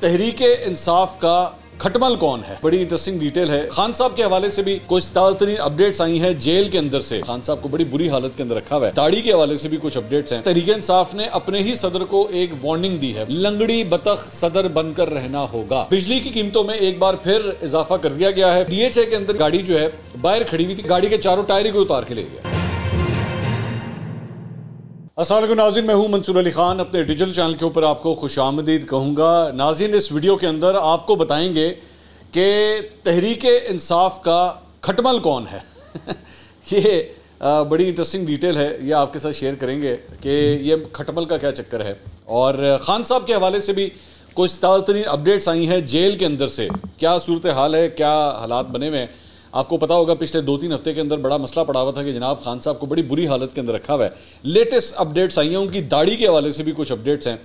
तहरीक इंसाफ का खटमल कौन है, बड़ी इंटरेस्टिंग डिटेल है। खान साहब के हवाले से भी कुछ ताज़ा तरीन अपडेट्स आई हैं। जेल के अंदर से खान साहब को बड़ी बुरी हालत के अंदर रखा हुआ है। दाढ़ी के हवाले से भी कुछ अपडेट्स हैं। तहरीक इंसाफ ने अपने ही सदर को एक वार्निंग दी है, लंगड़ी बतख सदर बनकर रहना होगा। बिजली की कीमतों में एक बार फिर इजाफा कर दिया गया है। DHA के अंदर गाड़ी जो है बाहर खड़ी हुई थी, गाड़ी के चारों टायर को उतार के ले गया। अस्सलाम वालेकुम नाज़रीन, मैं हूं मंसूर अली खान। अपने डिजिटल चैनल के ऊपर आपको खुशामदीद कहूँगा। नाज़रीन, इस वीडियो के अंदर आपको बताएंगे कि तहरीक इंसाफ का खटमल कौन है। ये बड़ी इंटरेस्टिंग डिटेल है, ये आपके साथ शेयर करेंगे कि ये खटमल का क्या चक्कर है। और खान साहब के हवाले से भी कुछ ताज़ा तरीन अपडेट्स आई हैं। जेल के अंदर से क्या सूरत हाल है, क्या हालात बने हुए हैं। आपको पता होगा पिछले 2-3 हफ्ते के अंदर बड़ा मसला पड़ा हुआ था कि जनाब खान साहब को बड़ी बुरी हालत के अंदर रखा हुआ है। लेटेस्ट अपडेट्स आई हैं, उनकी दाढ़ी के हवाले से भी कुछ अपडेट्स हैं,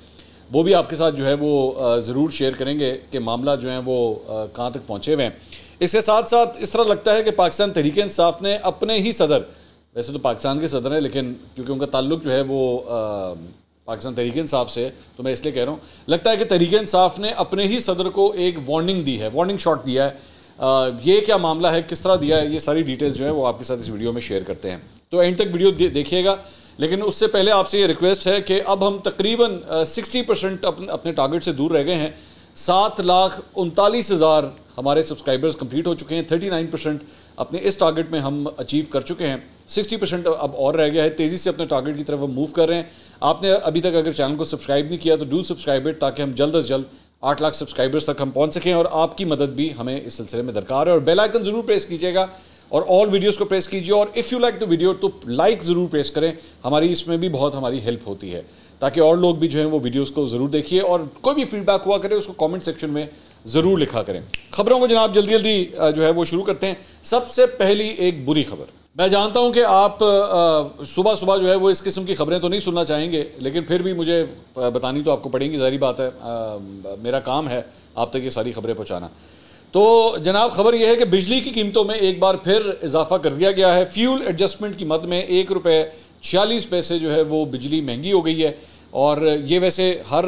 वो भी आपके साथ जो है वो ज़रूर शेयर करेंगे कि मामला जो है वो कहाँ तक पहुँचे हुए हैं। इसके साथ साथ इस तरह लगता है कि पाकिस्तान तहरीक इंसाफ ने अपने ही सदर, वैसे तो पाकिस्तान के सदर हैं लेकिन क्योंकि उनका ताल्लुक जो है वो पाकिस्तान तहरीक इंसाफ से, तो मैं इसलिए कह रहा हूँ, लगता है कि तहरीक इंसाफ ने अपने ही सदर को एक वार्निंग दी है, वार्निंग शॉट दिया है। ये क्या मामला है, किस तरह दिया है, ये सारी डिटेल्स जो है वो आपके साथ इस वीडियो में शेयर करते हैं। तो एंड तक वीडियो देखिएगा। लेकिन उससे पहले आपसे ये रिक्वेस्ट है कि अब हम तकरीबन 60% अपने टारगेट से दूर रह गए हैं। 7,39,000 हमारे सब्सक्राइबर्स कंप्लीट हो चुके हैं। 39% अपने इस टारगेट में हम अचीव कर चुके हैं। 60% अब और रह गया है। तेज़ी से अपने टारगेट की तरफ हम मूव कर रहे हैं। आपने अभी तक अगर चैनल को सब्सक्राइब नहीं किया तो डू सब्सक्राइब इट, ताकि हम जल्द अज जल्द 8 लाख सब्सक्राइबर्स तक हम पहुंच सकें। और आपकी मदद भी हमें इस सिलसिले में दरकार है। और बेल आइकन ज़रूर प्रेस कीजिएगा और ऑल वीडियोस को प्रेस कीजिए। और if you like the video तो लाइक ज़रूर प्रेस करें, हमारी इसमें भी बहुत हमारी हेल्प होती है, ताकि और लोग भी जो हैं वो वीडियोस को ज़रूर देखिए। और कोई भी फीडबैक हुआ करे उसको कमेंट सेक्शन में ज़रूर लिखा करें। खबरों को जनाब जल्दी जल्दी जो है वो शुरू करते हैं। सबसे पहली एक बुरी खबर, मैं जानता हूं कि आप सुबह सुबह जो है वो इस किस्म की खबरें तो नहीं सुनना चाहेंगे, लेकिन फिर भी मुझे बतानी तो आपको पड़ेंगी, ज़ाहिर बात है। मेरा काम है आप तक ये सारी खबरें पहुंचाना। तो जनाब खबर यह है कि बिजली की कीमतों में एक बार फिर इजाफा कर दिया गया है। फ्यूल एडजस्टमेंट की मद में 1 रुपये 46 पैसे जो है वो बिजली महंगी हो गई है। और ये वैसे हर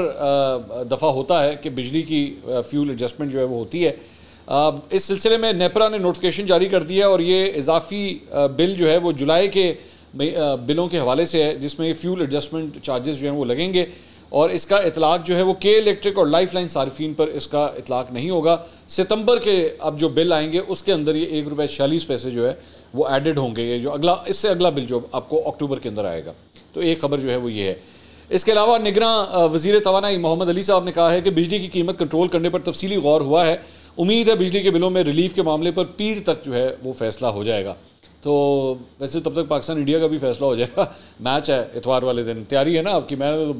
दफ़ा होता है कि बिजली की फ्यूल एडजस्टमेंट जो है वो होती है। इस सिलसिले में नेपरा ने नोटिफिकेशन जारी कर दिया है और ये इजाफी बिल जो है वो जुलाई के बिलों के हवाले से है, जिसमें फ्यूल एडजस्टमेंट चार्जेस जो हैं वो लगेंगे। और इसका इतलाक जो है वो के इलेक्ट्रिक और लाइफ लाइन सार्फिन पर इसका इतलाक नहीं होगा। सितंबर के अब जो बिल आएंगे उसके अंदर ये 1 रुपये 46 पैसे जो है वो एडेड होंगे। ये जो अगला, इससे अगला बिल जो आपको अक्टूबर के अंदर आएगा। तो एक खबर जो है वो ये है। इसके अलावा निगरान वज़ीर तवानाई मोहम्मद अली साहब ने कहा है कि बिजली की कीमत कंट्रोल करने पर तफसीली गौर हुआ है। उम्मीद है बिजली के बिलों में रिलीफ के मामले पर पीर तक जो है वो फैसला हो जाएगा। तो वैसे तब तक पाकिस्तान इंडिया का भी फैसला हो जाएगा। मैच है इतवार वाले दिन, तैयारी है ना आपकी? मैंने तो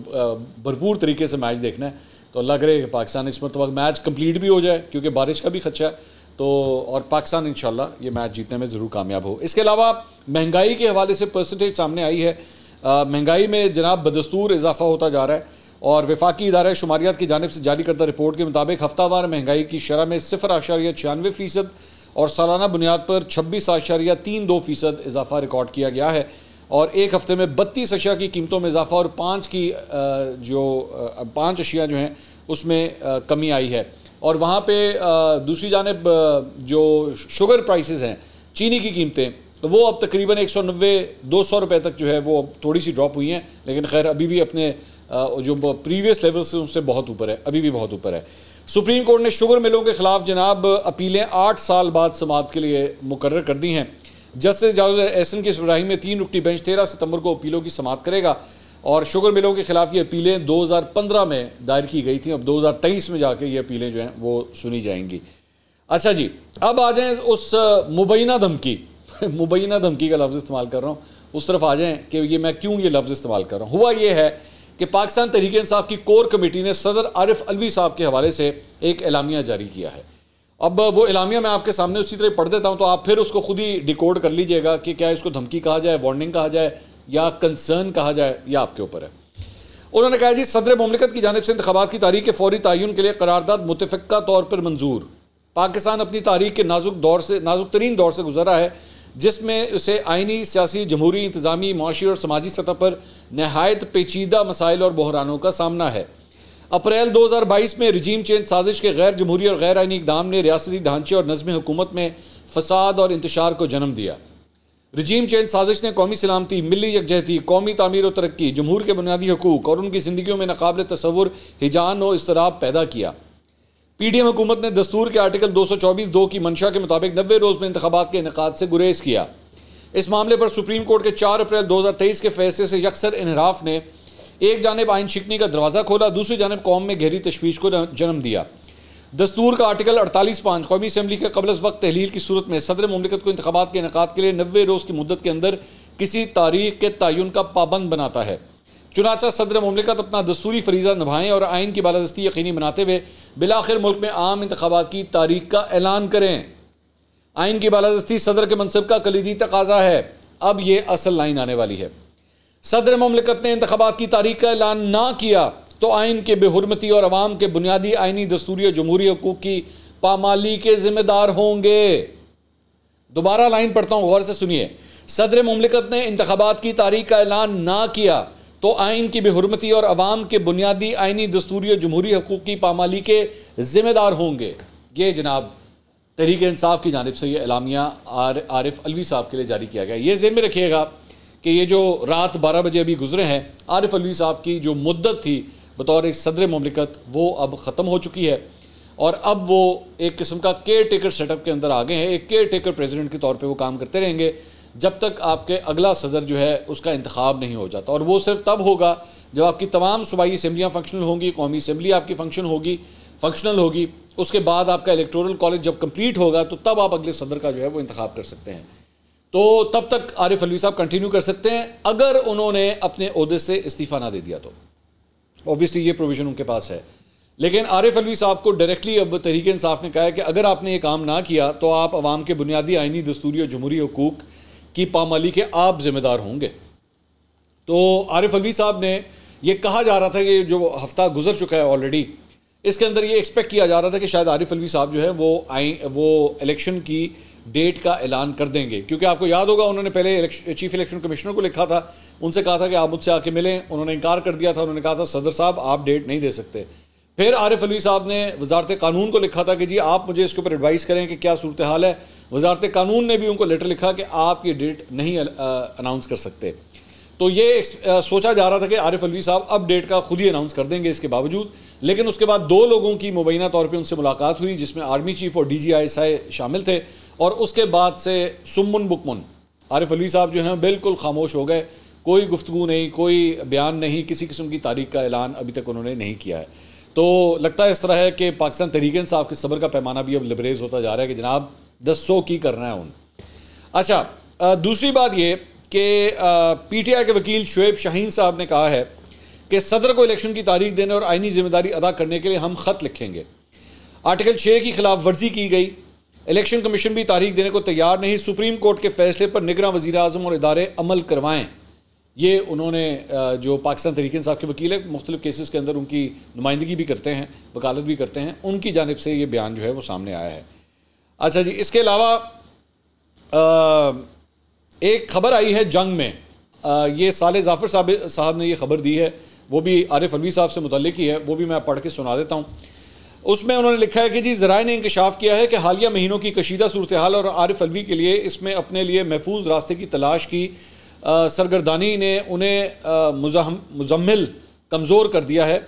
भरपूर तरीके से मैच देखना है। तो अल्लाह करे पाकिस्तान इस मतलब मैच कंप्लीट भी हो जाए, क्योंकि बारिश का भी खदशा है। तो और पाकिस्तान इंशाल्लाह ये मैच जीतने में ज़रूर कामयाब हो। इसके अलावा महंगाई के हवाले से परसेंटेज सामने आई है। महंगाई में जनाब बदस्तूर इजाफा होता जा रहा है। और वफाकी इदारा शुमारियात की जानिब से जारी करदा रिपोर्ट के मुताबिक हफ्तावार महंगाई की शरह में 0.96% और सालाना बुनियाद पर 26.32% इजाफा रिकॉर्ड किया गया है। और एक हफ्ते में 32 अशिया की कीमतों में इजाफा और 5 अशिया जो हैं उसमें कमी आई है। और वहाँ पे दूसरी जानिब जो शुगर प्राइसेस हैं, चीनी की कीमतें, वो अब तकरीबन 190-200 रुपये तक जो है वो थोड़ी सी ड्रॉप हुई हैं। लेकिन खैर अभी भी अपने जो प्रीवियस लेवल से उससे बहुत ऊपर है, अभी भी बहुत ऊपर है। सुप्रीम कोर्ट ने शुगर मिलों के खिलाफ जनाब अपीलें 8 साल बाद समाअत के लिए मुकर्रर कर दी हैं। जस्टिस जावेद एहसन की इब्राहिम में 3 रुकनी बेंच 13 सितंबर को अपीलों की समाअत करेगा। और शुगर मिलों के खिलाफ ये अपीलें 2015 में दायर की गई थी। अब 2023 में जाके ये अपीलें जो हैं वो सुनी जाएंगी। अच्छा जी, अब आ जाएँ उस मुबैना धमकी मुबैना धमकी का लफ्ज़ इस्तेमाल कर रहा हूँ, उस तरफ आ जाएँ कि ये मैं क्यों ये लफ्ज़ इस्तेमाल कर रहा हूँ। हुआ ये है कि पाकिस्तान तहरीक इंसाफ की कोर कमेटी ने सदर आरिफ अलवी साहब के हवाले से एक एलामिया जारी किया है। अब वो एलामिया मैं आपके सामने उसी तरह पढ़ देता हूँ, तो आप फिर उसको खुद ही डिकोड कर लीजिएगा कि क्या इसको धमकी कहा जाए, वार्निंग कहा जाए या कंसर्न कहा जाए, यह आपके ऊपर है। उन्होंने कहा जी, सदर मुमलिकत की जानिब से इंतखाबात की तारीख के फौरी तयन के लिए करारदाद मुतफ़िक़ा तौर पर मंजूर। पाकिस्तान अपनी तारीख के नाजुक तरीन दौर से गुजरा है, जिसमें उसे आइनी, सियासी, जमहूरी, इंतज़ामी, माशी और समाजी सतह पर नहायत पेचीदा मसाइल और बहरानों का सामना है। अप्रैल 2022 में रजीम चेंज साजिश के गैर जमहूरी और गैर आइनी इक़दाम ने रियासती ढांचे और नज़्म हुकूमत में फसाद और इंतशार को जन्म दिया। रजीम चेंज साजिश ने कौमी सलामती, मिली यकजहती, कौमी तामीर और तरक्की, जमहूर के बुनियादी हकूक़ और उनकी ज़िंदगियों में नाकाबिल तसव्वुर हिजान और इसतराब पैदा किया। PDM हुकूमत ने दस्तूर के आर्टिकल 224(2) की मंशा के मुताबिक 90 रोज़ में इंतखाबात के इनेकाद से गुरेज किया। इस मामले पर सुप्रीम कोर्ट के 4 अप्रैल 2023 के फैसले से यकसर इनहराफ ने एक जानिब आइन शिकनी का दरवाज़ा खोला, दूसरी जानिब कौम में गहरी तशवीश को जन्म दिया। दस्तूर का आर्टिकल 48(5) कौमी असम्बली के क़ब्ल अज़ वक्त तहलील की सूरत में सदर मुमलिकत को इंतखाबात के इनेकाद के लिए 90 रोज़ की मुद्दत के अंदर किसी तारीख के तयन का पाबंद बनाता है। चुनाचा सदर मुमलिकत अपना दस्तूरी फरीज़ा निभाएं और आइन की बालादस्ती यकीनी बनाते हुए बिलाखिर मुल्क में आम इंतखाबात की तारीख का ऐलान करें। आइन की बालादस्ती सदर के मनसब का कलीदी तकाजा है। अब ये असल लाइन आने वाली है। सदर मुमलिकत ने इंतखाबात की तारीख का ऐलान ना किया तो आइन के बेहुरमती और अवाम के बुनियादी आइनी, दस्तूरी और जमहूरी हकूक़ की पामाली के जिम्मेदार होंगे। दोबारा लाइन पढ़ता हूँ, गौर से सुनिए। सदर मुमलिकत ने इंतखाबात की तारीख का ऐलान ना किया तो आइन की बेहुरमती और अवाम के बुनियादी आइनी, दस्तूरी और जमहूरी हकूक़ की पामाली के ज़िम्मेदार होंगे। ये जनाब तहरीक इंसाफ की जानिब से ये एलामिया आरिफ अलवी साहब के लिए जारी किया गया। ये ज़हन में रखिएगा कि ये जो रात 12 बजे अभी गुजरे हैं, आरिफ अलवी साहब की जो मुद्दत थी बतौर एक सदर मुमलिकत वो अब ख़त्म हो चुकी है और अब वो एक किस्म का केयर टेकर सेटअप के अंदर आ गए हैं। एक केयर टेकर प्रेसिडेंट के तौर पे वो काम करते रहेंगे जब तक आपके अगला सदर जो है उसका इंतखाब नहीं हो जाता, और वो सिर्फ तब होगा जब आपकी तमाम सूबाई असम्बलियाँ फंक्शनल होंगी, कौमी असम्बली आपकी फंक्शनल होगी। उसके बाद आपका इलेक्टोरल कॉलेज जब कंप्लीट होगा तो तब आप अगले सदर का जो है वो इंतखाब कर सकते हैं। तो तब तक आरिफ अलवी साहब कंटिन्यू कर सकते हैं अगर उन्होंने अपने ओहदे से इस्तीफ़ा ना दे दिया तो। ऑब्वियसली ये प्रोविज़न उनके पास है, लेकिन आरिफ अलवी साहब को डायरेक्टली अब तहरीक इंसाफ ने कहा है कि अगर आपने ये काम ना किया तो आप अवाम के बुनियादी आइनी, दस्तूरी और जमहूरी हकूक़ की पामाली के आप ज़िम्मेदार होंगे। तो आरिफ अलवी साहब ने ये कहा जा रहा था कि जो हफ्ता गुजर चुका है ऑलरेडी, इसके अंदर ये एक्सपेक्ट किया जा रहा था कि शायद आरिफ अलवी साहब जो है वो इलेक्शन की डेट का ऐलान कर देंगे, क्योंकि आपको याद होगा उन्होंने पहले चीफ इलेक्शन कमिश्नर को लिखा था, उनसे कहा था कि आप मुझसे आके मिलें, उन्होंने इनकार कर दिया था। उन्होंने कहा था सदर साहब आप डेट नहीं दे सकते। फिर आरिफ अलवी साहब ने वजारत कानून को लिखा था कि जी आप मुझे इसके ऊपर एडवाइस करें कि क्या सूरत हाल है। वजारत कानून ने भी उनको लेटर लिखा कि आप ये डेट नहीं अनाउंस कर सकते। तो ये सोचा जा रहा था कि आरिफ अलवी साहब अब डेट का खुद ही अनाउंस कर देंगे इसके बावजूद, लेकिन उसके बाद 2 लोगों की मुबैना तौर पे उनसे मुलाकात हुई जिसमें आर्मी चीफ और DGISI शामिल थे, और उसके बाद से सुम्मुन बुकमुन आरिफ अलवी साहब जो हैं बिल्कुल खामोश हो गए। कोई गुफ्तगू नहीं, कोई बयान नहीं, किसी किस्म की तारीख का ऐलान अभी तक उन्होंने नहीं किया है। तो लगता है इस तरह है कि पाकिस्तान तहरीक इंसाफ के सब्र का पैमाना भी अब लिबरेज होता जा रहा है कि जनाब 10 की करना है उन। अच्छा, दूसरी बात ये कि PTI के वकील शुएब शाहीन साहब ने कहा है कि सदर को इलेक्शन की तारीख देने और आइनी जिम्मेदारी अदा करने के लिए हम ख़त लिखेंगे। आर्टिकल 6 की खिलाफ वर्जी की गई, इलेक्शन कमीशन भी तारीख देने को तैयार नहीं, सुप्रीम कोर्ट के फैसले पर निगरान वज़ीर आज़म और इदारे अमल करवाएं। ये उन्होंने जो पाकिस्तान तहरीक इंसाफ के वकील है, मुख्तलिफ केसेस के अंदर उनकी नुमाइंदगी भी करते हैं, वकालत भी करते हैं, उनकी जानिब से ये बयान जो है वो सामने आया है। अच्छा जी, इसके अलावा एक ख़बर आई है जंग में, ये साले जाफ़र साहब ने ये ख़बर दी है, वो भी आरिफ अलवी साहब से मुतल्लिक ही है, वो भी मैं पढ़ के सुना देता हूँ। उसमें उन्होंने लिखा है कि जी ज़राए ने इंकशाफ किया है कि हालिया महीनों की कशीदा सूरत हाल और आरिफ अलवी के लिए इसमें अपने लिए महफूज रास्ते की तलाश की सरगर्दानी ने उन्हें मुजम्मिल कमज़ोर कर दिया है।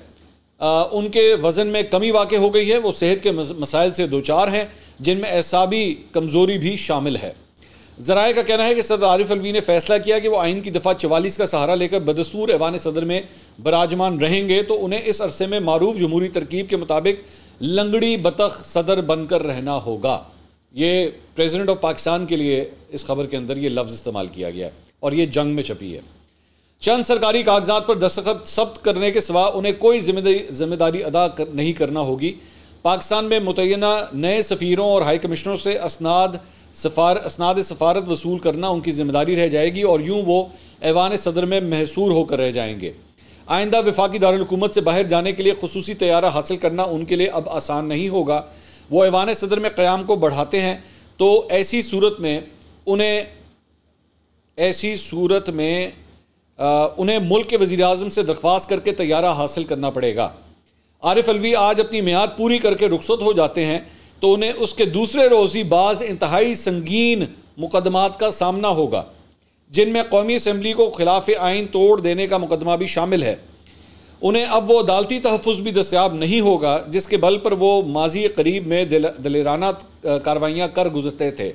उनके वज़न में कमी वाक़ हो गई है, वो सेहत के मसाइल से दो चार हैं जिनमें एसाबी कमज़ोरी भी शामिल है। ज़राए का कहना है कि सदर आरिफ अलवी ने फैसला किया कि वो आइन की दफ़ा 44 का सहारा लेकर बदस्तूर ऐवान सदर में बराजमान रहेंगे, तो उन्हें इस अरसे में मारूफ जमहूरी तरकीब के मुताबिक लंगड़ी बतख सदर बनकर रहना होगा। ये प्रेसिडेंट ऑफ पाकिस्तान के लिए इस खबर के अंदर ये लफ्ज़ इस्तेमाल किया गया है और ये जंग में छपी है। चंद सरकारी कागजात पर दस्तखत सब्त करने के सिवा उन्हें कोई जिम्मेदारी अदा नहीं करना होगी। पाकिस्तान में मुतय्यना नए सफ़ीरों और हाई कमिश्नरों से असनाद सफ़ारत वसूल करना उनकी ज़िम्मेदारी रह जाएगी और यूँ वो ऐवान सदर में महसूर होकर रह जाएंगे। आइंदा वफाकी दारुल हुकूमत से बाहर जाने के लिए खुसूसी तैयारा हासिल करना उनके लिए अब आसान नहीं होगा। वो ऐवान सदर में क़याम को बढ़ाते हैं तो ऐसी सूरत में उन्हें मुल्क के वज़ीर आज़म से दरख्वास्त करके तैयारा हासिल करना पड़ेगा। आरिफ अलवी आज अपनी मियाद पूरी करके रुखसत हो जाते हैं तो उन्हें उसके दूसरे रोज़ ही बाज़ इंतहाई संगीन मुकदमात का सामना होगा, जिनमें कौमी असम्बली को खिलाफ आइन तोड़ देने का मुकदमा भी शामिल है। उन्हें अब वो अदालती तहफ़्फ़ुज़ भी दस्तयाब नहीं होगा जिसके बल पर वो माजी करीब में दलेराना कार्रवाइयाँ कर गुजरते थे।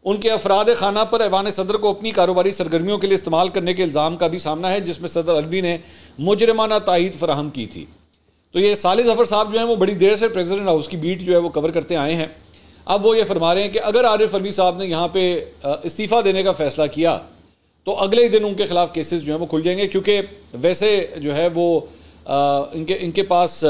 उनके अफराद खाना पर ऐवान सदर को अपनी कारोबारी सरगर्मियों के लिए इस्तेमाल करने के इल्ज़ाम का भी सामना है, जिसमें सदर अलवी ने मुजरमाना तायीद फराहम की थी। तो ये सालिह ज़फ़र साहब जो हैं वो बड़ी देर से प्रेसिडेंट हाउस की बीट जो है वो कवर करते आए हैं। अब वो ये फरमा रहे हैं कि अगर आरिफ अलवी साहब ने यहाँ पे इस्तीफ़ा देने का फ़ैसला किया तो अगले ही दिन उनके खिलाफ केसेस जो हैं वो खुल जाएंगे, क्योंकि वैसे जो है वो इनके पास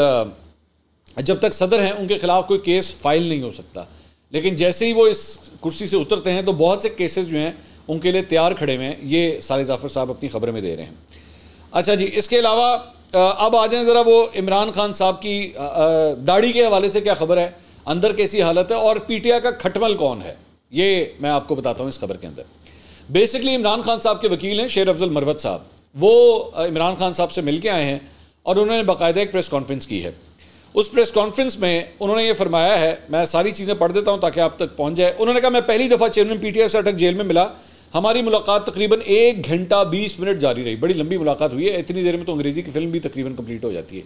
जब तक सदर हैं उनके खिलाफ कोई केस फाइल नहीं हो सकता। लेकिन जैसे ही वो इस कुर्सी से उतरते हैं तो बहुत से केसेस जो हैं उनके लिए तैयार खड़े हुए हैं। ये सालिह ज़फ़र साहब अपनी ख़बर में दे रहे हैं। अच्छा जी, इसके अलावा अब आ जाएं ज़रा वो इमरान खान साहब की दाढ़ी के हवाले से क्या ख़बर है, अंदर कैसी हालत है और पीटीआई का खटमल कौन है, ये मैं आपको बताता हूँ इस खबर के अंदर। बेसिकली इमरान खान साहब के वकील हैं शेर अफजल मरवत साहब। वो इमरान खान साहब से मिल के आए हैं और उन्होंने बाकायदा एक प्रेस कॉन्फ्रेंस की है। उस प्रेस कॉन्फ्रेंस में उन्होंने ये फरमाया है, मैं सारी चीज़ें पढ़ देता हूँ ताकि आप तक पहुँच जाए। उन्होंने कहा, मैं पहली दफ़ा चेयरमैन पीटीआई से अटक जेल में मिला। हमारी मुलाकात तकरीबन 1 घंटा 20 मिनट जारी रही। बड़ी लंबी मुलाकात हुई है, इतनी देर में तो अंग्रेज़ी की फिल्म भी तकरीबन कंप्लीट हो जाती है।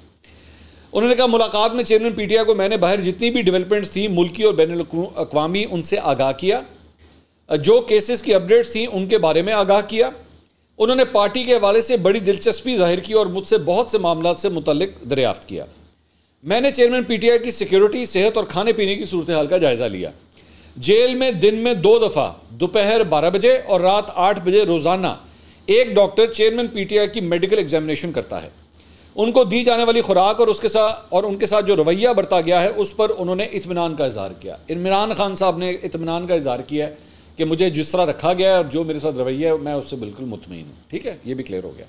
उन्होंने कहा, मुलाकात में चेयरमैन पीटीआई को मैंने बाहर जितनी भी डेवलपमेंट्स थी मुल्की और बैनुल अक़वामी उनसे आगाह किया, जो केसेस की अपडेट्स थी उनके बारे में आगाह किया। उन्होंने पार्टी के हवाले से बड़ी दिलचस्पी जाहिर की और मुझसे बहुत से मामलों से मुतल्लिक दरियाफ्त किया। मैंने चेयरमैन पीटीआई की सिक्योरिटी, सेहत और खाने पीने की सूरत हाल का जायज़ा लिया। जेल में दिन में 2 दफ़ा दोपहर 12 बजे और रात 8 बजे रोज़ाना एक डॉक्टर चेयरमैन पीटीआई की मेडिकल एग्जामिनेशन करता है। उनको दी जाने वाली खुराक और उनके साथ जो रवैया बरता गया है उस पर उन्होंने इत्मीनान का इजहार किया। इमरान खान साहब ने इत्मीनान का इजहार किया है कि मुझे जिस तरह रखा गया है और जो मेरे साथ रवैया है मैं उससे बिल्कुल मुतमईन हूँ। ठीक है, ये भी क्लियर हो गया।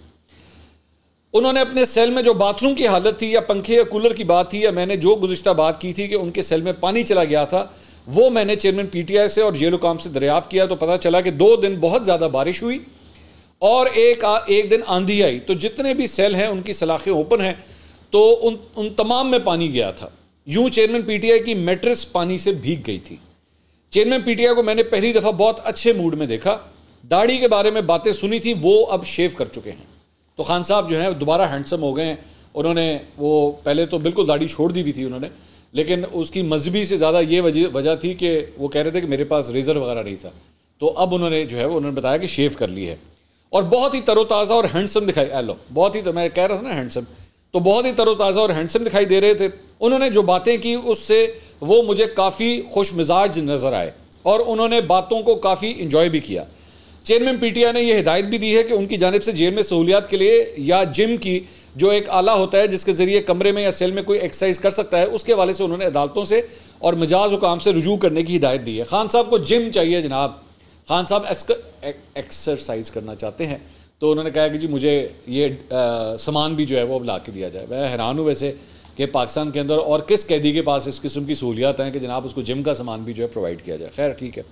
उन्होंने अपने सेल में जो बाथरूम की हालत थी या पंखे या कूलर की बात थी, या मैंने जो गुज़िश्ता बात की थी कि उनके सेल में पानी चला गया था, वो मैंने चेयरमैन पीटीआई से और जेल हुकाम से दरियाफ्त किया। तो पता चला कि 2 दिन बहुत ज़्यादा बारिश हुई और एक दिन आंधी आई, तो जितने भी सेल हैं उनकी सलाखें ओपन हैं, तो उन तमाम में पानी गया था। यूँ चेयरमैन पीटीआई की मैट्रेस पानी से भीग गई थी। चेयरमैन पीटीआई को मैंने पहली दफ़ा बहुत अच्छे मूड में देखा। दाढ़ी के बारे में बातें सुनी थी, वो अब शेव कर चुके हैं। तो खान साहब जो हैं दोबारा हैंडसम हो गए हैं। उन्होंने वो पहले तो बिल्कुल दाढ़ी छोड़ दी हुई थी उन्होंने, लेकिन उसकी मजहबी से ज़्यादा ये वजह थी कि वो कह रहे थे कि मेरे पास रेज़र वगैरह नहीं था। तो अब उन्होंने जो है वो उन्होंने बताया कि शेव कर ली है और बहुत ही तरोताज़ा और हैंडसम दिखाई, लो बहुत ही, तो मैं कह रहा था ना हैंडसम, तो बहुत ही तरोताज़ा और हैंडसम दिखाई दे रहे थे। उन्होंने जो बातें की उससे वो मुझे काफ़ी खुश मिजाज नज़र आए और उन्होंने बातों को काफ़ी इंजॉय भी किया। चेयरमैन पीटीआई ने यह हिदायत भी दी है कि उनकी जानिब से जेल में सहूलियात के लिए या जिम की जो एक आला होता है जिसके ज़रिए कमरे में या सेल में कोई एक्सरसाइज कर सकता है, उसके हवाले से उन्होंने अदालतों से और मिजाज हुकाम से रुजू करने की हिदायत दी है। खान साहब को जिम चाहिए जनाब, खान साहब एक्सरसाइज करना चाहते हैं, तो उन्होंने कहा कि जी मुझे ये सामान भी जो है वो ला के दिया जाए। मैं हैरान हूँ वैसे कि पाकिस्तान के अंदर और किस कैदी के पास इस किस्म की सहूलियात हैं कि जनाब उसको जिम का सामान भी जो है प्रोवाइड किया जाए। खैर ठीक है।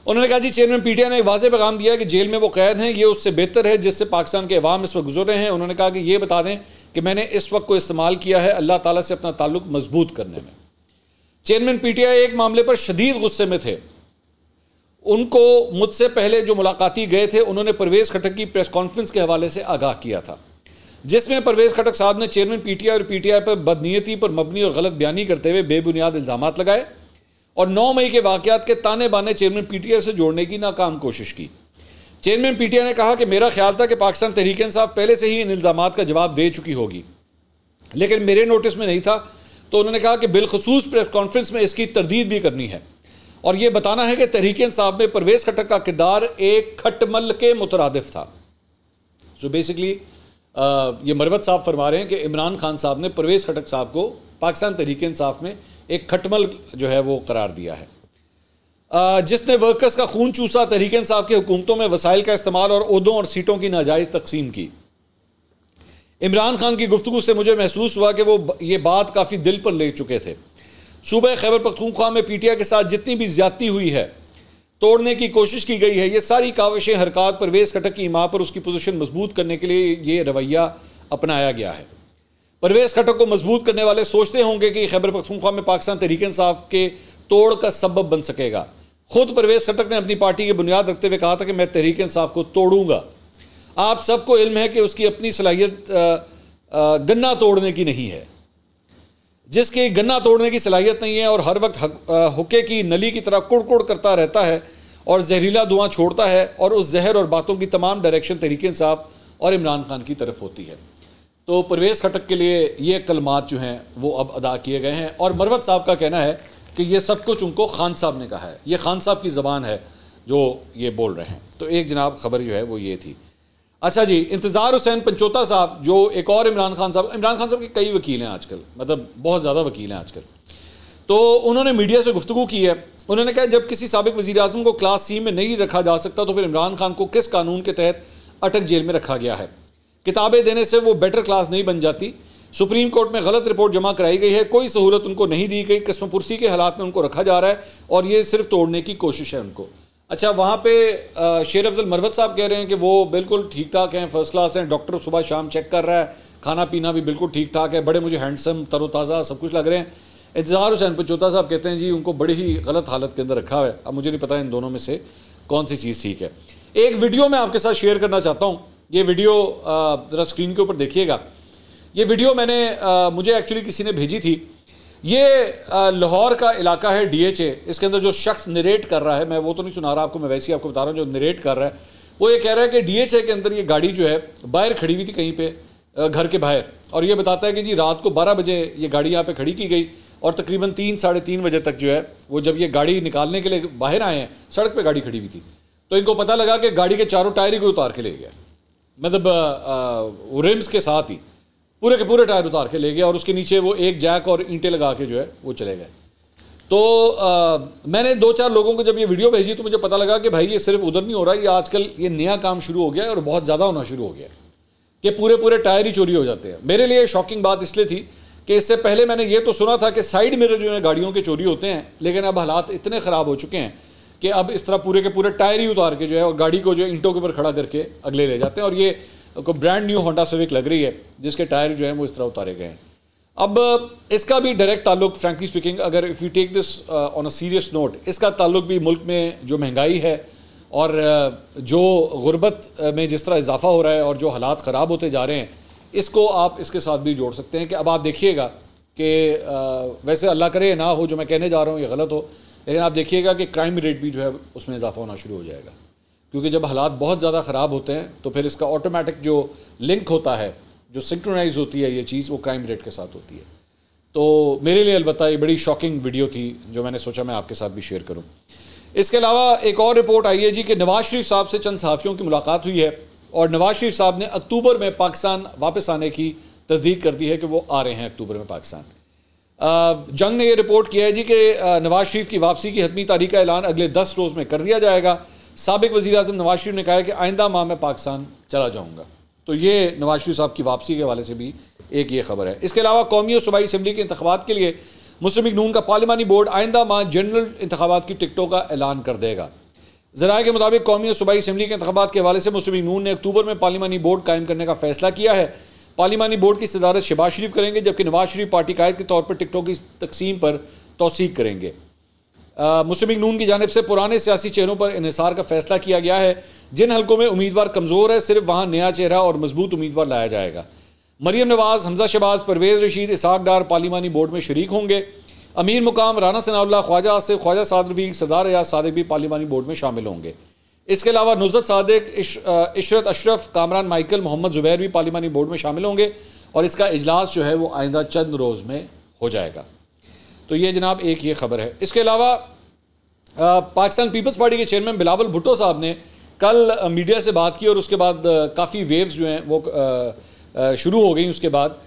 उन्होंने कहा, जी चेयरमैन पीटीआई ने एक वाज़ेह पैगाम दिया कि जेल में वो कैद हैं, ये उससे बेहतर है जिससे पाकिस्तान के अवाम इस वक्त गुजर रहे हैं। उन्होंने कहा कि ये बता दें कि मैंने इस वक्त को इस्तेमाल किया है अल्लाह ताला से अपना ताल्लुक मजबूत करने में। चेयरमैन पीटीआई एक मामले पर शदीद गुस्से में थे। उनको मुझसे पहले जो मुलाकाती गए थे उन्होंने परवेज़ खटक की प्रेस कॉन्फ्रेंस के हवाले से आगाह किया था, जिसमें परवेज़ खटक साहब ने चेयरमैन पीटीआई और पीटीआई पर बदनीयती पर मबनी और गलत बयानी करते हुए बेबुनियाद इल्ज़ामात लगाए और 9 मई के वाक़यात के ताने बाने चेयरमैन पीटीआई से जोड़ने की नाकाम कोशिश की। चेयरमैन पीटीआई ने कहा कि मेरा ख्याल था कि पाकिस्तान तहरीक इंसाफ पहले से ही इन इल्ज़ामात का जवाब दे चुकी होगी, लेकिन मेरे नोटिस में नहीं था। तो उन्होंने कहा कि बिलखसूस प्रेस कॉन्फ्रेंस में इसकी तरदीद भी करनी है और यह बताना है कि तहरीक इंसाफ में परवेज़ खटक का किरदार एक खटमल के मुतरादिफ था। सो बेसिकली ये मरवत साहब फरमा रहे हैं कि इमरान खान साहब ने परवेज़ खटक साहब को पाकिस्तान तहरीक इंसाफ में एक खटमल जो है वो करार दिया है, जिसने वर्कर्स का खून चूसा, तहरीक इंसाफ की हुकूमतों में वसाइल का इस्तेमाल और ओहदों और सीटों की नाजायज़ तकसीम की। इमरान खान की गुफ्तगू से मुझे महसूस हुआ कि वो ये बात काफ़ी दिल पर ले चुके थे। सूबे खैबर पख्तूनख्वा में पीटीआई के साथ जितनी भी ज्यादती हुई है, तोड़ने की कोशिश की गई है, ये सारी काविशें हरकत परवेज़ खटक की माँ पर उसकी पोजीशन मजबूत करने के लिए ये रवैया अपनाया गया है। परवेज़ खटक को मजबूत करने वाले सोचते होंगे कि खैबर पख्तूनख्वा में पाकिस्तान तहरीक इंसाफ के तोड़ का सबब बन सकेगा। खुद परवेज़ खटक ने अपनी पार्टी की बुनियाद रखते हुए कहा था कि मैं तहरीक इंसाफ को तोड़ूंगा। आप सबको इल्म है कि उसकी अपनी सलाहियत गन्ना तोड़ने की नहीं है। जिसकी गन्ना तोड़ने की सलाहियत नहीं है और हर वक्त हुक्के की नली की तरह कुड़ करता रहता है और जहरीला धुआं छोड़ता है, और उस जहर और बातों की तमाम डायरेक्शन तहरीक इंसाफ और इमरान खान की तरफ होती है। तो परवेज़ खटक के लिए ये कलमात जो हैं वो अब अदा किए गए हैं, और मरवत साहब का कहना है कि ये सब कुछ उनको खान साहब ने कहा है, ये खान साहब की ज़बान है जो ये बोल रहे हैं। तो एक जनाब खबर जो है वो ये थी। अच्छा जी, इंतज़ार हुसैन पंचोता साहब जो एक और इमरान खान साहब के कई वकील हैं आजकल, मतलब बहुत ज़्यादा वकील हैं आजकल, तो उन्होंने मीडिया से गुफ्तगू की है। उन्होंने कहा जब किसी साबिक वज़ीर आज़म को क्लास सी में नहीं रखा जा सकता तो फिर इमरान खान को किस कानून के तहत अटक जेल में रखा गया है। किताबें देने से वो बेटर क्लास नहीं बन जाती। सुप्रीम कोर्ट में गलत रिपोर्ट जमा कराई गई है, कोई सहूलत उनको नहीं दी गई, किस्म पुरसी के हालात में उनको रखा जा रहा है और ये सिर्फ तोड़ने की कोशिश है उनको। अच्छा, वहाँ पे शेर अफजल मरवत साहब कह रहे हैं कि वो बिल्कुल ठीक ठाक हैं, फर्स्ट क्लास हैं, डॉक्टर सुबह शाम चेक कर रहा है, खाना पीना भी बिल्कुल ठीक ठाक है, बड़े मुझे हैंडसम तरोताज़ा सब कुछ लग रहे हैं। इंतज़ार हुसैन पंचोता साहब कहते हैं जी उनको बड़ी ही गलत हालत के अंदर रखा है। अब मुझे नहीं पता इन दोनों में से कौन सी चीज़ ठीक है। एक वीडियो मैं आपके साथ शेयर करना चाहता हूँ। ये वीडियो ज़रा स्क्रीन के ऊपर देखिएगा। ये वीडियो मुझे एक्चुअली किसी ने भेजी थी। ये लाहौर का इलाका है, DHA। इसके अंदर जो शख्स नरेट कर रहा है, मैं वो तो नहीं सुना रहा आपको, मैं वैसे ही आपको बता रहा हूँ, जो नरेट कर रहा है वो ये कह रहा है कि DHA के अंदर ये गाड़ी जो है बाहर खड़ी हुई थी कहीं पे घर के बाहर, और ये बताता है कि जी रात को 12 बजे ये गाड़ी यहाँ पे खड़ी की गई और तकरीबन 3 साढ़े 3 बजे तक जो है वो जब ये गाड़ी निकालने के लिए बाहर आए हैं, सड़क पे गाड़ी खड़ी हुई थी, तो इनको पता लगा कि गाड़ी के चारों टायर ही कोई उतार के ले गया, मतलब रिम्स के साथ ही पूरे के पूरे टायर उतार के ले गया और उसके नीचे वो एक जैक और ईंटें लगा के जो है वो चले गए। तो मैंने 2-4 लोगों को जब ये वीडियो भेजी तो मुझे पता लगा कि भाई ये सिर्फ उधर नहीं हो रहा, ये आजकल ये नया काम शुरू हो गया है और बहुत ज़्यादा होना शुरू हो गया है कि पूरे टायर ही चोरी हो जाते हैं। मेरे लिए शॉकिंग बात इसलिए थी कि इससे पहले मैंने ये तो सुना था कि साइड मिरर जो है गाड़ियों के चोरी होते हैं, लेकिन अब हालात इतने ख़राब हो चुके हैं कि अब इस तरह पूरे के पूरे टायर ही उतार के जो है और गाड़ी को जो ईंटों के ऊपर खड़ा करके अगले ले जाते हैं। और ये को ब्रांड न्यू होंडा सिविक लग रही है जिसके टायर जो है वो इस तरह उतारे गए हैं। अब इसका भी डायरेक्ट ताल्लुक, फ्रैंकली स्पीकिंग, अगर if you take this on a serious note, इसका ताल्लुक भी मुल्क में जो महंगाई है और जो गुर्बत में जिस तरह इजाफा हो रहा है और जो हालात ख़राब होते जा रहे हैं, इसको आप इसके साथ भी जोड़ सकते हैं कि अब आप देखिएगा कि वैसे अल्लाह करे ना हो जो मैं कहने जा रहा हूँ ये गलत हो, लेकिन आप देखिएगा कि क्राइम रेट भी जो है उसमें इजाफा होना शुरू हो जाएगा, क्योंकि जब हालात बहुत ज़्यादा ख़राब होते हैं तो फिर इसका ऑटोमेटिक जो लिंक होता है, जो सिंक्रोनाइज होती है ये चीज़, वो क्राइम रेट के साथ होती है। तो मेरे लिए अलबत्ता ये बड़ी शॉकिंग वीडियो थी जो मैंने सोचा मैं आपके साथ भी शेयर करूँ। इसके अलावा एक और रिपोर्ट आई है जी कि नवाज शरीफ साहब से चंद सहाफ़ियों की मुलाकात हुई है और नवाज शरीफ साहब ने अक्टूबर में पाकिस्तान वापस आने की तस्दीक कर दी है कि वो आ रहे हैं अक्टूबर में पाकिस्तान। जंग ने यह रिपोर्ट किया है जी कि नवाज शरीफ की वापसी की हतमी तारीख का ऐलान अगले 10 रोज़ में कर दिया जाएगा। साबिक वज़ीर आज़म नवाज शरीफ ने कहा है कि आइंदा माह में पाकिस्तान चला जाऊँगा। तो ये नवाज शरीफ साहब की वापसी के हवाले से भी एक ये खबर है। इसके अलावा कौमी और सूबाई असम्बली के इंतखाबात के लिए मुस्लिम लीग नून का पार्लिमानी बोर्ड आइंदा माह जनरल इंतखाबात की टिकटों का ऐलान कर देगा। ज़राए के मुताबिक कौमी और सूबाई असम्बली के इंतखाबात के हवाले से मुस्लिम लीग नून ने अक्टूबर में पार्लिमानी बोर्ड कायम करने का फैसला किया है। पार्लिमानी बोर्ड की सदारत शहबाज शरीफ करेंगे, जबकि नवाज शरीफ पार्टी कायद के तौर पर टिकटों की तकसीम पर तौसीक करेंगे। मुस्लिम लीग नून की जानिब से पुराने सियासी चेहरों पर इन्हिसार का फैसला किया गया है। जिन हलकों में उम्मीदवार कमज़ोर है सिर्फ वहाँ नया चेहरा और मजबूत उम्मीदवार लाया जाएगा। मरियम नवाज, हमजा शहबाज, परवेज़ रशीद, इसहाक डार पार्लिमानी बोर्ड में शरीक होंगे। अमीर मुकाम राना सनाउल्लाह, ख्वाजा आसिफ, ख्वाजा साद रफ़ीक, सरदार रियाज सादिक भी पार्लिमानी बोर्ड में शामिल होंगे। इसके अलावा नुज़रत सादिक, इशरत अशरफ, कामरान माइकल, मोहम्मद ज़ुबैर भी पार्लिमानी बोर्ड में शामिल होंगे और इसका इजलास जो है वो आइंदा चंद रोज़ में हो जाएगा। तो ये जनाब एक ये खबर है। इसके अलावा पाकिस्तान पीपल्स पार्टी के चेयरमैन बिलावल भुट्टो साहब ने कल मीडिया से बात की और उसके बाद काफ़ी वेव्स जो हैं वो शुरू हो गई। उसके बाद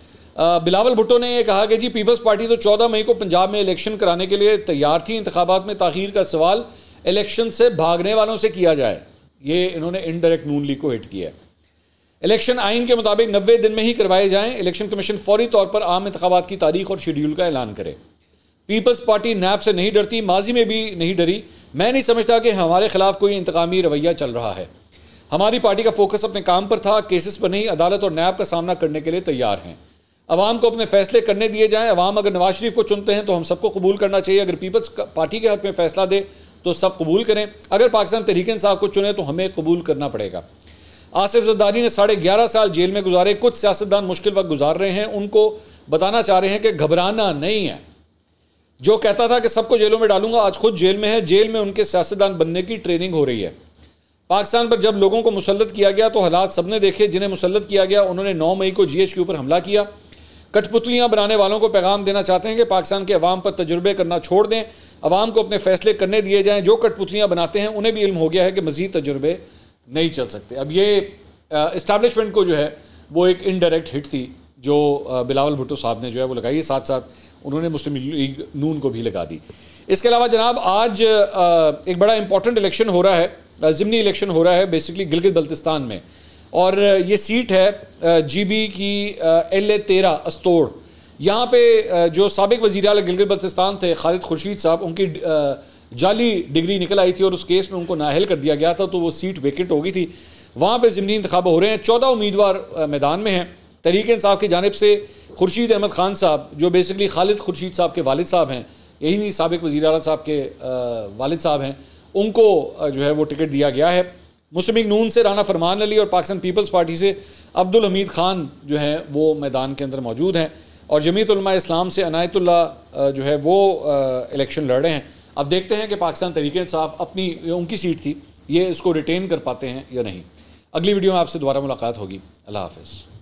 बिलावल भुट्टो ने यह कहा कि जी पीपल्स पार्टी तो 14 मई को पंजाब में इलेक्शन कराने के लिए तैयार थी, इंतखाबात में ताख़ीर का सवाल इलेक्शन से भागने वालों से किया जाए। ये इन्होंने इनडायरेक्ट नून लीग को हिट किया है। इलेक्शन आइन के मुताबिक 90 दिन में ही करवाए जाएं। इलेक्शन कमीशन फौरी तौर पर आम इंतखाबात की तारीख और शेड्यूल का ऐलान करे। पीपल्स पार्टी नैब से नहीं डरती, माजी में भी नहीं डरी। मैं नहीं समझता कि हमारे खिलाफ कोई इंतकामी रवैया चल रहा है। हमारी पार्टी का फोकस अपने काम पर था, केसेस पर नहीं। अदालत और नैब का सामना करने के लिए तैयार हैं। अवाम को अपने फैसले करने दिए जाएं। अवाम अगर नवाज शरीफ को चुनते हैं तो हम सबको कबूल करना चाहिए। अगर पीपल्स पार्टी के हक में फैसला दे तो सब कबूल करें। अगर पाकिस्तान तहरीक इंसाफ को चुने तो हमें कबूल करना पड़ेगा। आसिफ जरदारी ने 11.5 साल जेल में गुजारे। कुछ सियासतदान मुश्किल वक्त गुजार रहे हैं, उनको बताना चाह रहे हैं कि घबराना नहीं है। जो कहता था कि सबको जेलों में डालूंगा, आज खुद जेल में है। जेल में उनके सियासतदान बनने की ट्रेनिंग हो रही है। पाकिस्तान पर जब लोगों को मुसल्लत किया गया तो हालात सबने देखे। जिन्हें मुसल्लत किया गया उन्होंने 9 मई को GH के ऊपर हमला किया। कठपुतलियां बनाने वालों को पैगाम देना चाहते हैं कि पाकिस्तान के अवाम पर तजुर्बे करना छोड़ दें, अवाम को अपने फैसले करने दिए जाएं। जो कठपुतलियां बनाते हैं उन्हें भी इल्म हो गया है कि मज़ीद तजुर्बे नहीं चल सकते। अब ये इस्टेब्लिशमेंट को जो है वो एक इनडायरेक्ट हिट थी जो बिलावल भुट्टो साहब ने जो है वो लगाई, साथ साथ उन्होंने मुस्लिम लीग नून को भी लगा दी। इसके अलावा जनाब आज एक बड़ा इंपॉर्टेंट इलेक्शन हो रहा है, ज़िमनी इलेक्शन हो रहा है बेसिकली गिलगित बल्तिस्तान में, और ये सीट है GB की LA-13 अस्तोड़। यहाँ पे जो साबिक वज़ीर आला गिलगित बल्तिस्तान थे खालिद खुर्शीद साहब, उनकी जाली डिग्री निकल आई थी और उस केस में उनको नाअहल कर दिया गया था, तो वो सीट वेकेंट हो गई थी। वहाँ पे ज़िमनी इंतखाब हो रहे हैं। 14 उम्मीदवार मैदान में हैं। तहरीक इंसाफ की जानिब से खुर्शीद अहमद खान साहब जो बेसिकली खालिद खुर्शीद साहब के वालिद साहब हैं, यही नहीं साबिक वज़ीर आला साहब के वालिद साहब हैं, उनको जो है वो टिकट दिया गया है। मुस्लिम लीग नून से राना फरमान अली और पाकिस्तान पीपल्स पार्टी से अब्दुल हमीद खान जो हैं वो मैदान के अंदर मौजूद हैं, और जमीयत उलमा इस्लाम से अनायतुल्लाह जो है वो इलेक्शन लड़ रहे हैं। अब देखते हैं कि पाकिस्तान तहरीक इंसाफ अपनी उनकी सीट थी ये इसको रिटेन कर पाते हैं या नहीं। अगली वीडियो में आपसे दोबारा मुलाकात होगी। अल्लाह हाफ़िज़।